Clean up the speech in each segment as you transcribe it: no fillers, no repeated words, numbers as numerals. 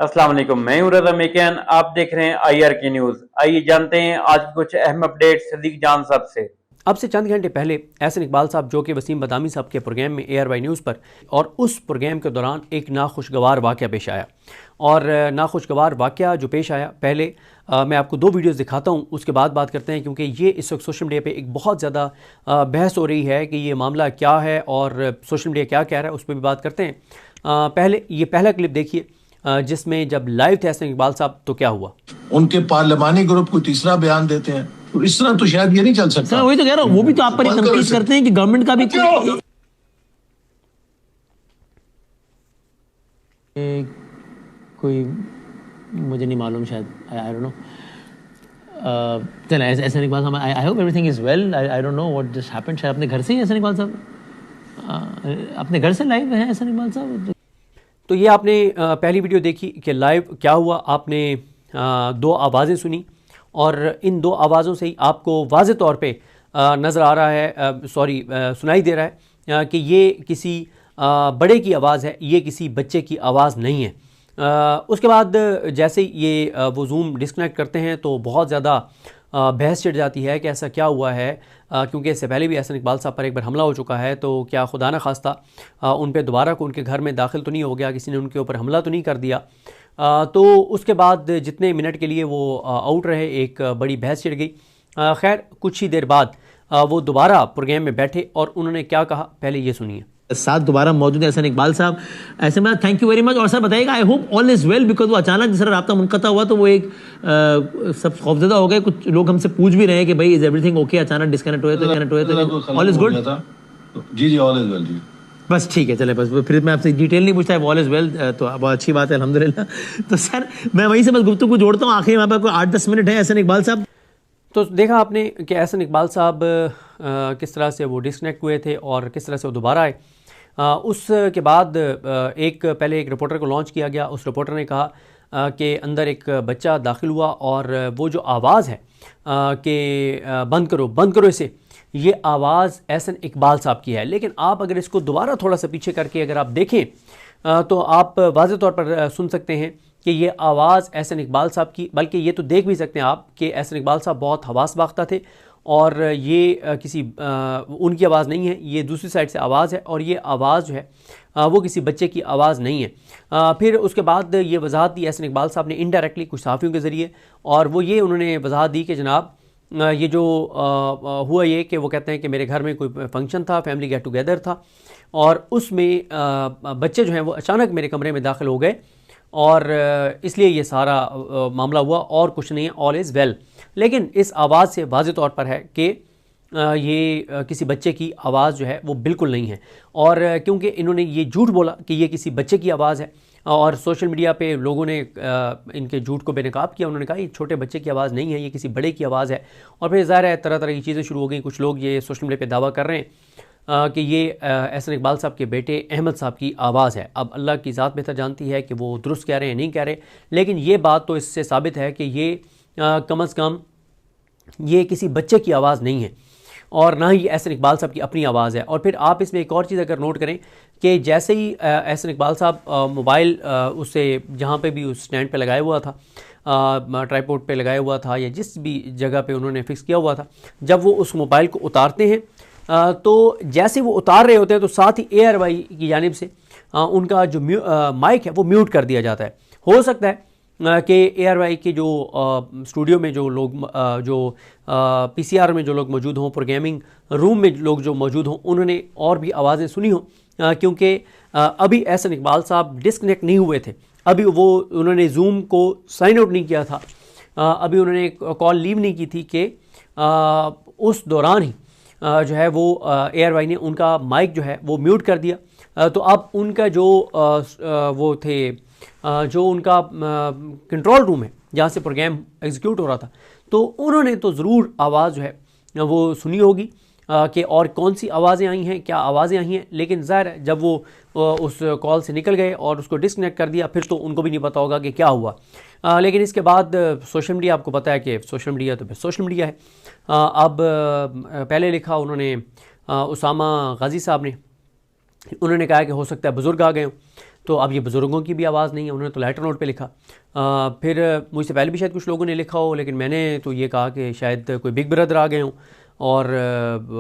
अस्सलाम वालेकुम, मैं हूं रज़ा मेकियान। आप देख रहे हैं IRK न्यूज़। आइए जानते हैं आज की कुछ अहम अपडेट सदीक जान साहब से। अब से चंद घंटे पहले एहसन इकबाल साहब जो कि वसीम बदामी साहब के प्रोग्राम में ARY न्यूज़ पर, और उस प्रोग्राम के दौरान एक नाखुशगवार वाक़या पेश आया। और नाखुशगवार वाक़या जो पेश आया, पहले मैं आपको दो वीडियोस दिखाता हूं, उसके बाद बात करते हैं, क्योंकि ये इस वक्त सोशल मीडिया पे एक बहुत ज़्यादा बहस हो रही है कि ये मामला क्या है और सोशल मीडिया क्या कह रहा है, उस पर भी बात करते हैं। पहले ये पहला क्लिप देखिए जिसमें जब लाइव थे एहसन इकबाल साहब तो क्या हुआ। उनके पार्लिमानी ग्रुप को तीसरा बयान देते हैं, तो इस तरह तो शायद ये नहीं चल सकता। सर वही तो कह रहा हूँ, वो भी तो आप पर तनकीद करते हैं कि गवर्नमेंट का भी कोई मुझे नहीं मालूम, शायद आई डोंट नो। चल ऐसा इकबाल साहब, I hope everything is well. I don't know what just happened. शायद अपने घर से ही ऐसा इकबाल साहब अपने घर से लाइव है ऐसा इकबाल साहब। तो ये आपने पहली वीडियो देखी कि लाइव क्या हुआ। आपने दो आवाज़ें सुनी और इन दो आवाज़ों से ही आपको वाज़े तौर पे नज़र आ रहा है, सुनाई दे रहा है कि ये किसी बड़े की आवाज़ है, ये किसी बच्चे की आवाज़ नहीं है। उसके बाद जैसे ही ये वो जूम डिस्कनेक्ट करते हैं तो बहुत ज़्यादा बहस छिड़ जाती है कि ऐसा क्या हुआ है, क्योंकि इससे पहले भी एहसन इकबाल साहब पर एक बार हमला हो चुका है। तो क्या खुदा न खास्ता उन पर दोबारा को उनके घर में दाखिल तो नहीं हो गया, किसी ने उनके ऊपर हमला तो नहीं कर दिया। तो उसके बाद जितने मिनट के लिए वो आउट रहे, एक बड़ी बहस छिड़ गई। खैर कुछ ही देर बाद वो दोबारा प्रोग्राम में बैठे और उन्होंने क्या कहा, पहले ये सुनिए। साथ दोबारा मौजूद है एहसन इकबाल साहब। ऐसे में थैंक यू वेरी मच। और सर बताइएगा, I hope all is well, because वो अचानक जिस तरह राब्ता मुनक़ता हुआ तो वो एक सब खौफजदा हो गए। कुछ लोग हमसे पूछ भी रहे हैं कि भाई इज एवरीथिंग ओके, अचानक डिस्कनेक्ट हुए तो ऑल इज गुड। जी जी ऑल इज वेल जी। बस ठीक है, चले, बस फिर मैं आपसे डिटेल नहीं पूछता है, ऑल इज वेल तो बहुत अच्छी बात है, अल्हम्दुलिल्लाह। तो सर मैं वहीं से बस गुफ्तगू जोड़ता हूँ, आखिर वहाँ पर कोई 8-10 मिनट है एहसन इकबाल साहब। तो देखा आपने कि एहसन इकबाल साहब किस तरह से वो डिस्कनेक्ट हुए थे और किस तरह से वो दोबारा आए। उसके बाद पहले एक रिपोर्टर को लॉन्च किया गया। उस रिपोर्टर ने कहा कि अंदर एक बच्चा दाखिल हुआ और वो जो आवाज़ है कि बंद करो इसे, ये आवाज़ एहसन इकबाल साहब की है। लेकिन आप अगर इसको दोबारा थोड़ा सा पीछे करके अगर आप देखें तो आप वाज़े तौर पर सुन सकते हैं कि ये आवाज़ एहसन इकबाल साहब की, बल्कि ये तो देख भी सकते हैं आप कि एहसन इकबाल साहब बहुत हवास बाख्ता थे और ये किसी उनकी आवाज़ नहीं है, ये दूसरी साइड से आवाज़ है और ये आवाज़ जो है वो किसी बच्चे की आवाज़ नहीं है। फिर उसके बाद ये वजाहत दी एहसन इकबाल साहब ने इनडायरेक्टली कुछ सहाफ़ियों के ज़रिए, और वो ये उन्होंने वजाहत दी कि जनाब ये जो हुआ ये कि वो कहते हैं कि मेरे घर में कोई फंक्शन था, फैमिली गेट टुगेदर था, और उसमें बच्चे जो हैं वो अचानक मेरे कमरे में दाखिल हो गए और इसलिए ये सारा मामला हुआ और कुछ नहीं है, ऑल इज़ वेल। लेकिन इस आवाज़ से वाज़े तौर पर है कि ये किसी बच्चे की आवाज़ जो है वो बिल्कुल नहीं है। और क्योंकि इन्होंने ये झूठ बोला कि ये किसी बच्चे की आवाज़ है और सोशल मीडिया पे लोगों ने इनके झूठ को बेनकाब किया। उन्होंने कहा ये छोटे बच्चे की आवाज़ नहीं है, ये किसी बड़े की आवाज़ है। और फिर ज़ाहिर है तरह तरह की चीज़ें शुरू हो गई। कुछ लोग ये सोशल मीडिया पे दावा कर रहे हैं कि ये एहसन इकबाल साहब के बेटे अहमद साहब की आवाज़ है। अब अल्लाह की ज़ात बेहतर जानती है कि वो दुरुस्त कह रहे हैं नहीं कह रहे, लेकिन ये बात तो इससे साबित है कि ये कम अज़ कम ये किसी बच्चे की आवाज़ नहीं है और ना ही एहसन इकबाल साहब की अपनी आवाज़ है। और फिर आप इसमें एक और चीज़ अगर नोट करें कि जैसे ही एहसन इकबाल साहब मोबाइल उससे जहाँ पे भी उस स्टैंड पे लगाया हुआ था, ट्राइपॉड पे लगाया हुआ था या जिस भी जगह पे उन्होंने फ़िक्स किया हुआ था, जब वो उस मोबाइल को उतारते हैं तो जैसे वो उतार रहे होते हैं तो साथ ही ARY की जानिब से उनका जो माइक है वो म्यूट कर दिया जाता है। हो सकता है कि ARY के जो स्टूडियो में जो लोग जो PCR में जो लोग मौजूद हों, प्रोग्रामिंग रूम में लोग जो मौजूद हों, उन्होंने और भी आवाज़ें सुनी हों, क्योंकि अभी एहसन इकबाल साहब डिस्कनेक्ट नहीं हुए थे। अभी उन्होंने जूम को साइन आउट नहीं किया था, अभी उन्होंने कॉल लीव नहीं की थी कि उस दौरान ही जो है वो ARY ने उनका माइक जो है वो म्यूट कर दिया। तो अब उनका जो वो थे जो उनका कंट्रोल रूम है जहाँ से प्रोग्राम एग्जीक्यूट हो रहा था, तो उन्होंने तो ज़रूर आवाज़ जो है वो सुनी होगी कि और कौन सी आवाज़ें आई हैं, क्या आवाज़ें आई हैं। लेकिन ज़ाहिर है जब वो उस कॉल से निकल गए और उसको डिस्कनेक्ट कर दिया, फिर तो उनको भी नहीं पता होगा कि क्या हुआ। लेकिन इसके बाद सोशल मीडिया, आपको पता है कि सोशल मीडिया तो फिर सोशल मीडिया है। अब पहले लिखा उन्होंने उसामा गाजी साहब ने, उन्होंने कहा कि हो सकता है बुज़ुर्ग आ गए हों। तो अब ये बुज़ुर्गों की भी आवाज़ नहीं है, उन्होंने तो लेटर नोट पे लिखा। फिर मुझसे पहले भी शायद कुछ लोगों ने लिखा हो, लेकिन मैंने तो ये कहा कि शायद कोई बिग ब्रदर आ गए हों। और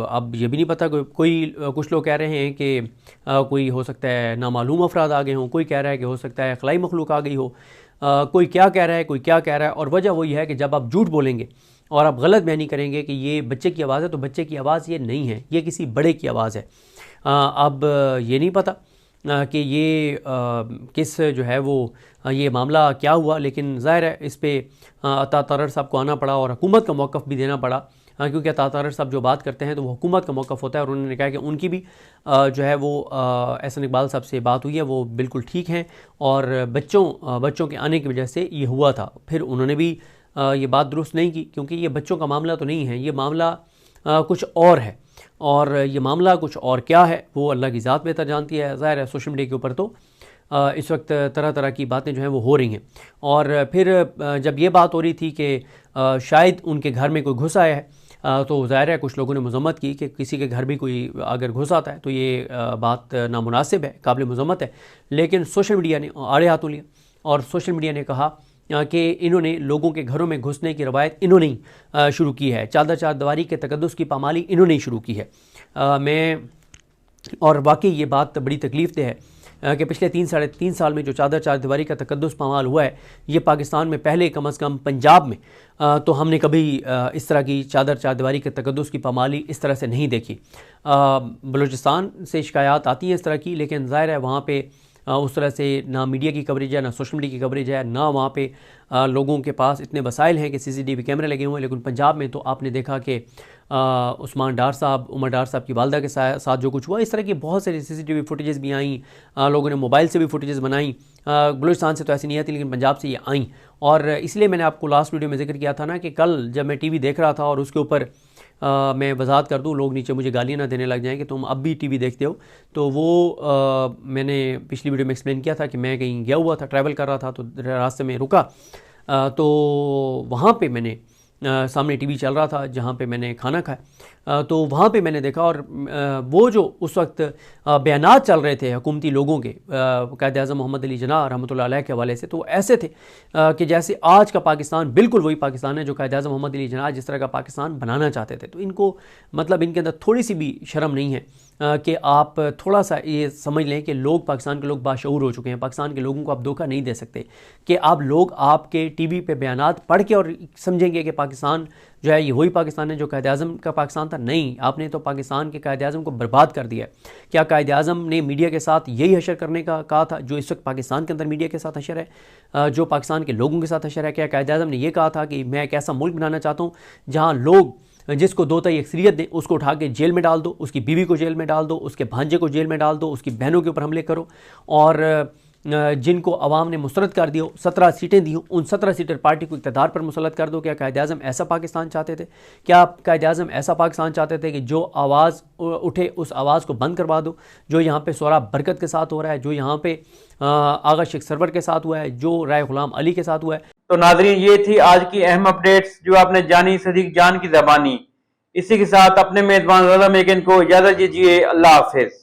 अब ये भी नहीं पता, कुछ लोग कह रहे हैं कि कोई हो सकता है नामालूम अफराद आ गए हों, कोई कह रहा है कि हो सकता है खलाई मखलूक आ गई हो, कोई क्या कह रहा है, कोई क्या कह रहा है। और वजह वही है कि जब आप झूठ बोलेंगे और आप गलत बयानी करेंगे कि ये बच्चे की आवाज़ है, तो बच्चे की आवाज़ ये नहीं है, ये किसी बड़े की आवाज़ है। अब ये नहीं पता कि ये किस जो है वो ये मामला क्या हुआ, लेकिन ज़ाहिर है इस पे अता तारर साहब को आना पड़ा और हुकूमत का मौक़िफ़ भी देना पड़ा, क्योंकि अता तारर साहब जो बात करते हैं तो वो हुकूमत का मौक़िफ़ होता है। और उन्होंने कहा कि उनकी भी जो है वो एहसन इकबाल साहब से बात हुई है, वो बिल्कुल ठीक हैं और बच्चों के आने की वजह से ये हुआ था। फिर उन्होंने भी ये बात दुरुस्त नहीं की, क्योंकि ये बच्चों का मामला तो नहीं है, ये मामला कुछ और है। और ये मामला कुछ और क्या है वो अल्लाह की ज़ात बेहतर जानती है। ज़ाहिर है सोशल मीडिया के ऊपर तो इस वक्त तरह तरह की बातें जो हैं वो हो रही हैं। और फिर जब ये बात हो रही थी कि शायद उनके घर में कोई घुस आया है, तो ज़ाहिर है कुछ लोगों ने मज़म्मत की कि किसी के घर भी कोई अगर घुस आता है तो ये बात नामुनासिब है, काबिल मज़म्मत है। लेकिन सोशल मीडिया ने आड़े हाथों लिया और सोशल मीडिया ने कहा कि इन्होंने लोगों के घरों में घुसने की रवायत इन्होंने ही शुरू की है, चादर चारदीवारी के तकद्दुस की पामाली इन्होंने ही शुरू की है। और वाकई ये बात बड़ी तकलीफ़ दे है कि पिछले 3-3.5 साल में जो चादर चारदीवारी का तकद्दुस पामाल हुआ है, ये पाकिस्तान में पहले कम अज़ कम पंजाब में तो हमने कभी इस तरह की चादर चारदीवारी के तकद्दुस की पामाली इस तरह से नहीं देखी। बलूचिस्तान से शिकायत आती हैं इस तरह की, लेकिन ज़ाहिर है वहाँ पे उस तरह से ना मीडिया की कवरेज है, ना सोशल मीडिया की कवरेज है, ना वहाँ पे लोगों के पास इतने वसाइल हैं कि CCTV कैमरे लगे हुए हैं। लेकिन पंजाब में तो आपने देखा कि उस्मान डार साहब, उमर डार साहब की वालदा के साथ जो कुछ हुआ, इस तरह की बहुत सारी CCTV फुटेजेस भी आई, लोगों ने मोबाइल से भी फुटेजेस बनाई। बलूचिस्तान से तो ऐसी नहीं आती, लेकिन पंजाब से ये आई। और इसलिए मैंने आपको लास्ट वीडियो में जिक्र किया था ना कि कल जब मैं TV देख रहा था और उसके ऊपर मैं वजाहत कर दूँ, लोग नीचे मुझे गालियाँ ना देने लग जाएं कि तुम अब भी TV देखते हो, तो वो मैंने पिछली वीडियो में एक्सप्लेन किया था कि मैं कहीं गया हुआ था, ट्रैवल कर रहा था, तो रास्ते में रुका, तो वहाँ पे मैंने सामने TV चल रहा था जहाँ पे मैंने खाना खाया, तो वहाँ पे मैंने देखा और वो जो उस वक्त बयानात चल रहे थे हुकूमती लोगों के कायद-ए-आज़म मोहम्मद अली जिन्नाह रहमतुल्लाह अलैह के हवाले से, तो ऐसे थे कि जैसे आज का पाकिस्तान बिल्कुल वही पाकिस्तान है जो कायद-ए-आज़म मोहम्मद अली जिन्नाह जिस तरह का पाकिस्तान बनाना चाहते थे। तो इनको मतलब इनके अंदर थोड़ी सी भी शर्म नहीं है कि आप थोड़ा सा ये समझ लें कि लोग, पाकिस्तान के लोग बाशऊर हो चुके हैं। पाकिस्तान के लोगों को आप धोखा नहीं दे सकते कि आप लोग आपके TV पे बयानात पढ़ के और समझेंगे कि पाकिस्तान जो है ये वही पाकिस्तान है जो कायद-ए-आज़म का पाकिस्तान था। नहीं, आपने तो पाकिस्तान के कायद-ए-आज़म को बर्बाद कर दिया है। क्या कायद-ए-आज़म ने मीडिया के साथ यही हशर करने का कहा था जो इस वक्त पाकिस्तान के अंदर मीडिया के साथ हशर है, जो पाकिस्तान के लोगों के साथ हशर है? क्या कायद-ए-आज़म ने यह कहा था कि मैं एक ऐसा मुल्क बनाना चाहता हूँ जहाँ लोग जिसको 2 तिहाई अक्सरियत दें उसको उठा के जेल में डाल दो, उसकी बीवी को जेल में डाल दो, उसके भांजे को जेल में डाल दो, उसकी बहनों के ऊपर हमले करो, और जिनको अवाम ने मुस्तरद कर दियो, 17 सीटें दी, उन 17 सीटर पार्टी को इक़्तिदार पर मुसल्लत कर दो? क्या कायद-ए-आज़म ऐसा पाकिस्तान चाहते थे? क्या कायद-ए-आज़म ऐसा पाकिस्तान चाहते थे कि जो आवाज़ उठे उस आवाज़ को बंद करवा दो, जो यहाँ पे सोहराब बरकत के साथ हो रहा है, जो यहाँ पे आगा शेख सरवर के साथ हुआ है, जो राय गुलाम अली के साथ हुआ है? तो नाज़रीन, ये थी आज की अहम अपडेट्स जो आपने जानी सदीक जान की ज़बानी। इसी के साथ अपने मेज़बान रज़ा मेकिन को इजाज़त दीजिए। अल्लाह हाफ़िज़।